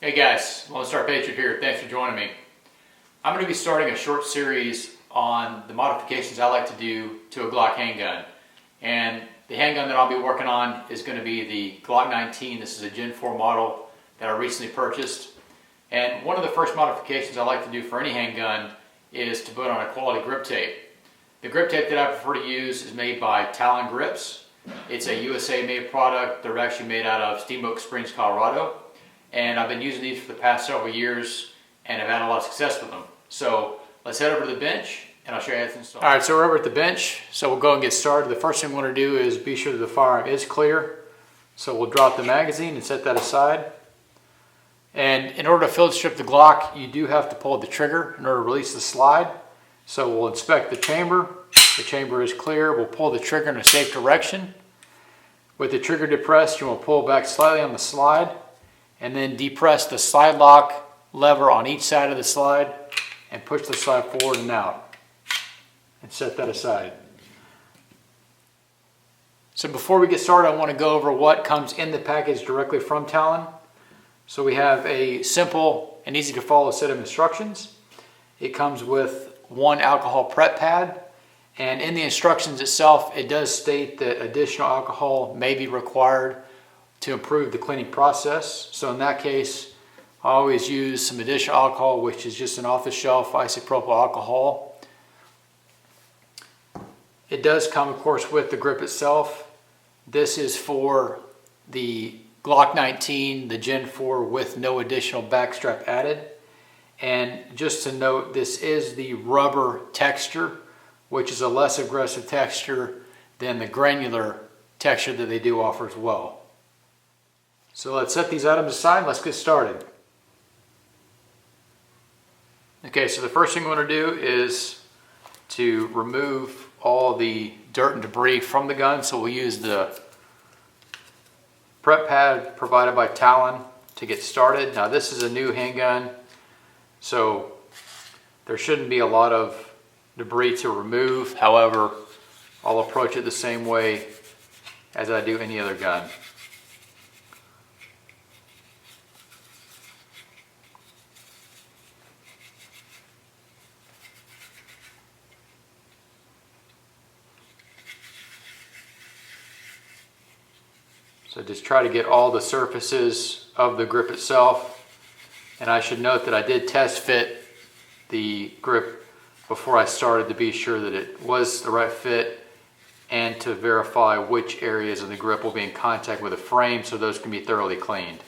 Hey guys, Lonestar Patriot here. Thanks for joining me. I'm going to be starting a short series on the modifications I like to do to a Glock handgun. And the handgun that I'll be working on is going to be the Glock 19. This is a Gen 4 model that I recently purchased. And one of the first modifications I like to do for any handgun is to put on a quality grip tape. The grip tape that I prefer to use is made by Talon Grips. It's a USA made product. They're actually made out of Steamboat Springs, Colorado. And I've been using these for the past several years and have had a lot of success with them. So let's head over to the bench and I'll show you how it's installed. Alright, so we're over at the bench, so we'll go and get started. The first thing we want to do is be sure that the firearm is clear. So we'll drop the magazine and set that aside. And in order to field strip the Glock, you do have to pull the trigger in order to release the slide. So we'll inspect the chamber. The chamber is clear. We'll pull the trigger in a safe direction. With the trigger depressed, you will pull back slightly on the slide and then depress the slide lock lever on each side of the slide and push the slide forward and out and set that aside. So before we get started, I want to go over what comes in the package directly from Talon. So we have a simple and easy to follow set of instructions. It comes with one alcohol prep pad, and in the instructions itself it does state that additional alcohol may be required to improve the cleaning process. So in that case, I always use some additional alcohol, which is just an off-the-shelf isopropyl alcohol. It does come, of course, with the grip itself. This is for the Glock 19, the Gen 4, with no additional backstrap added. And just to note, this is the rubber texture, which is a less aggressive texture than the granular texture that they do offer as well. So let's set these items aside. Let's get started. Okay, so the first thing we want to do is to remove all the dirt and debris from the gun. So we'll use the prep pad provided by Talon to get started. Now this is a new handgun, so there shouldn't be a lot of debris to remove. However, I'll approach it the same way as I do any other gun. So just try to get all the surfaces of the grip itself. And I should note that I did test fit the grip before I started to be sure that it was the right fit and to verify which areas of the grip will be in contact with the frame so those can be thoroughly cleaned.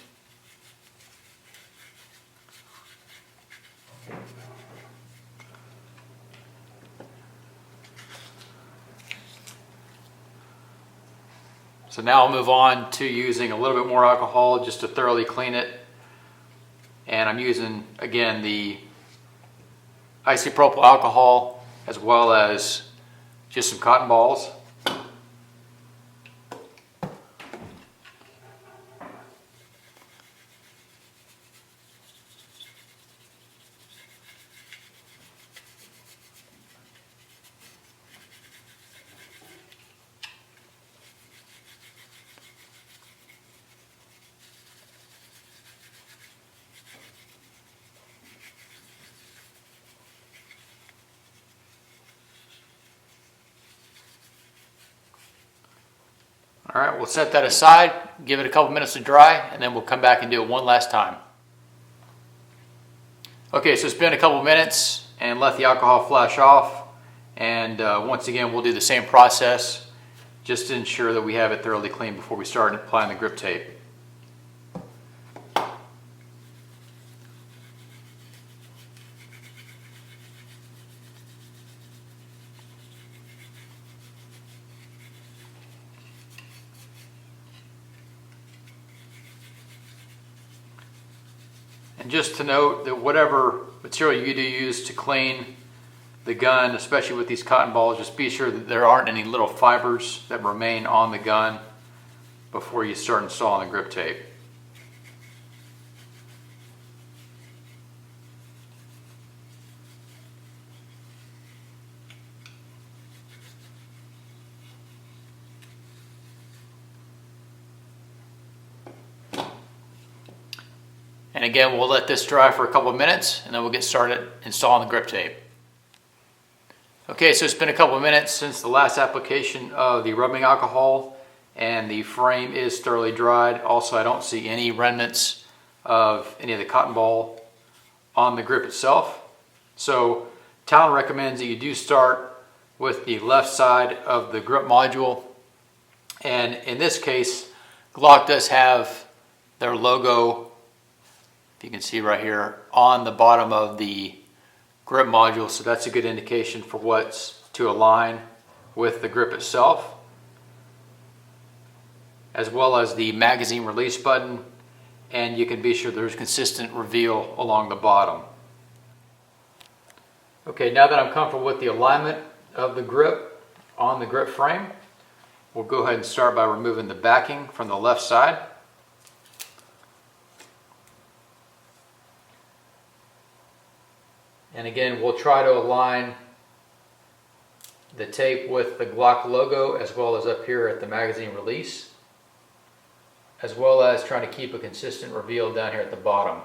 So now I'll move on to using a little bit more alcohol just to thoroughly clean it. And I'm using, again, the isopropyl alcohol as well as just some cotton balls. All right, we'll set that aside, give it a couple minutes to dry, and then we'll come back and do it one last time. Okay, so it's been a couple minutes and let the alcohol flash off. And once again, we'll do the same process just to ensure that we have it thoroughly clean before we start applying the grip tape. And just to note that whatever material you do use to clean the gun, especially with these cotton balls, just be sure that there aren't any little fibers that remain on the gun before you start installing the grip tape. And again, we'll let this dry for a couple of minutes and then we'll get started installing the grip tape. Okay, so it's been a couple of minutes since the last application of the rubbing alcohol, and the frame is thoroughly dried. Also, I don't see any remnants of any of the cotton ball on the grip itself. So Talon recommends that you do start with the left side of the grip module. And in this case, Glock does have their logo, if you can see right here, on the bottom of the grip module. So that's a good indication for what's to align with the grip itself, as well as the magazine release button. And you can be sure there's consistent reveal along the bottom. Okay, now that I'm comfortable with the alignment of the grip on the grip frame, we'll go ahead and start by removing the backing from the left side. And again, we'll try to align the tape with the Glock logo, as well as up here at the magazine release, as well as trying to keep a consistent reveal down here at the bottom.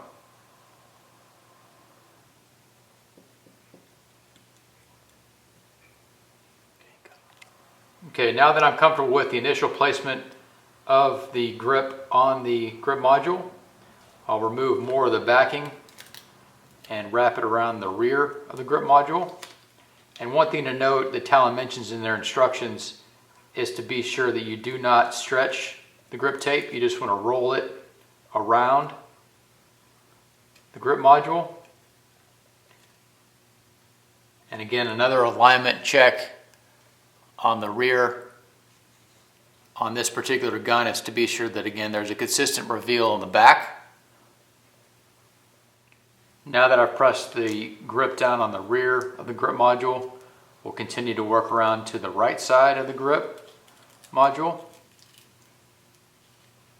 Okay, now that I'm comfortable with the initial placement of the grip on the grip module, I'll remove more of the backing and wrap it around the rear of the grip module. And one thing to note that Talon mentions in their instructions is to be sure that you do not stretch the grip tape. You just want to roll it around the grip module. And again, another alignment check on the rear on this particular gun is to be sure that, again, there's a consistent reveal in the back. Now that I've pressed the grip down on the rear of the grip module, we'll continue to work around to the right side of the grip module.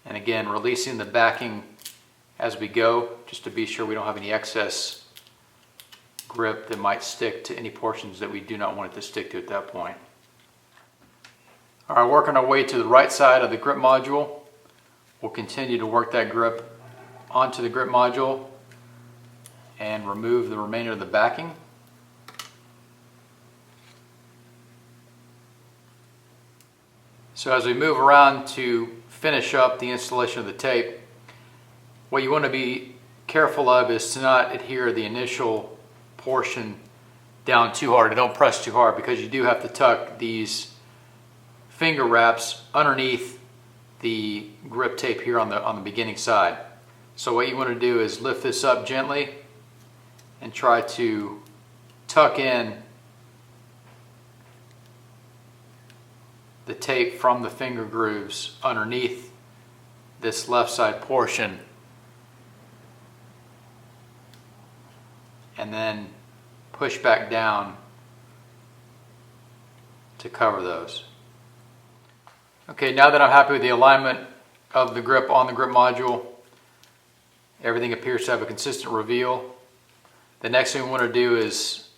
And again, releasing the backing as we go, just to be sure we don't have any excess grip that might stick to any portions that we do not want it to stick to at that point. All right, working our way to the right side of the grip module. We'll continue to work that grip onto the grip module and remove the remainder of the backing. So as we move around to finish up the installation of the tape, what you want to be careful of is to not adhere the initial portion down too hard. Don't press too hard, because you do have to tuck these finger wraps underneath the grip tape here on the beginning side. So what you want to do is lift this up gently and try to tuck in the tape from the finger grooves underneath this left side portion, and then push back down to cover those. Okay, now that I'm happy with the alignment of the grip on the grip module, everything appears to have a consistent reveal. The next thing we want to do is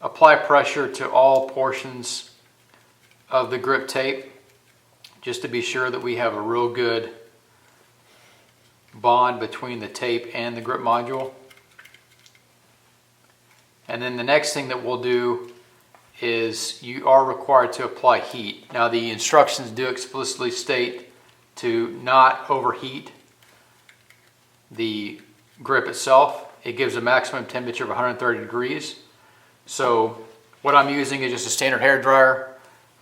apply pressure to all portions of the grip tape, just to be sure that we have a real good bond between the tape and the grip module. And then the next thing that we'll do is you are required to apply heat. Now, the instructions do explicitly state to not overheat the grip itself. It gives a maximum temperature of 130 degrees. So what I'm using is just a standard hair dryer.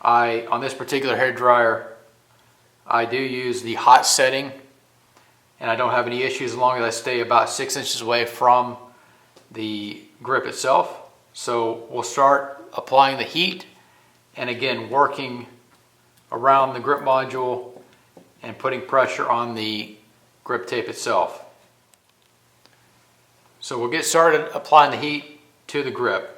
On this particular hair dryer, I do use the hot setting, and I don't have any issues as long as I stay about 6 inches away from the grip itself. So we'll start applying the heat, and again working around the grip module and putting pressure on the grip tape itself. So we'll get started applying the heat to the grip.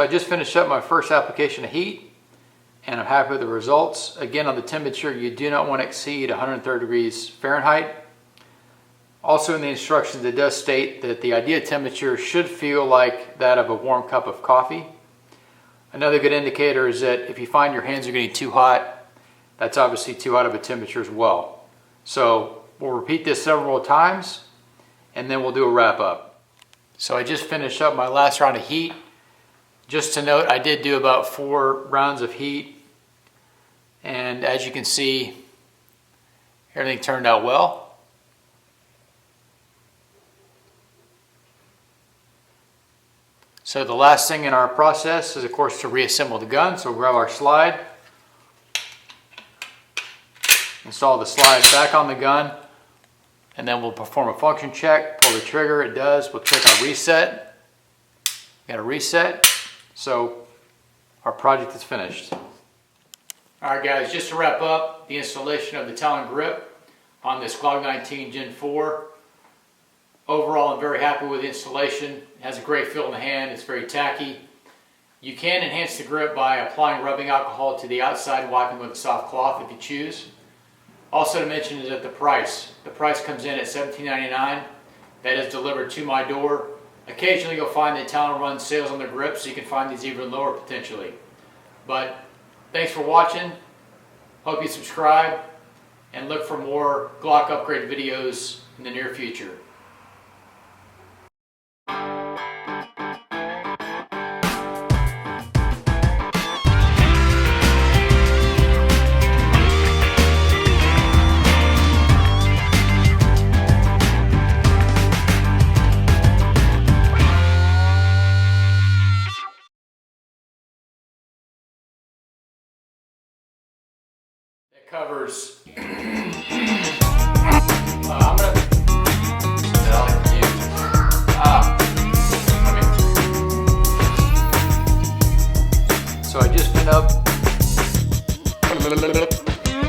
I just finished up my first application of heat, and I'm happy with the results. Again, on the temperature, you do not want to exceed 130 degrees Fahrenheit. Also in the instructions, it does state that the ideal temperature should feel like that of a warm cup of coffee. Another good indicator is that if you find your hands are getting too hot, that's obviously too hot of a temperature as well. So we'll repeat this several times, and then we'll do a wrap up. So I just finished up my last round of heat. Just to note, I did do about 4 rounds of heat, and as you can see, everything turned out well. So the last thing in our process is, of course, to reassemble the gun. So we'll grab our slide, install the slide back on the gun, and then we'll perform a function check. Pull the trigger, it does. We'll click on reset. Got a reset. So our project is finished. All right, guys, just to wrap up the installation of the Talon Grip on this Glock 19 Gen 4. Overall, I'm very happy with the installation. It has a great feel in the hand. It's very tacky. You can enhance the grip by applying rubbing alcohol to the outside and wiping with a soft cloth if you choose. Also to mention is that the price. The price comes in at $17.99. That is delivered to my door. Occasionally you'll find that Talon runs sales on their grips, so you can find these even lower potentially. But thanks for watching. Hope you subscribe and look for more Glock upgrade videos in the near future. It covers. So I just been up.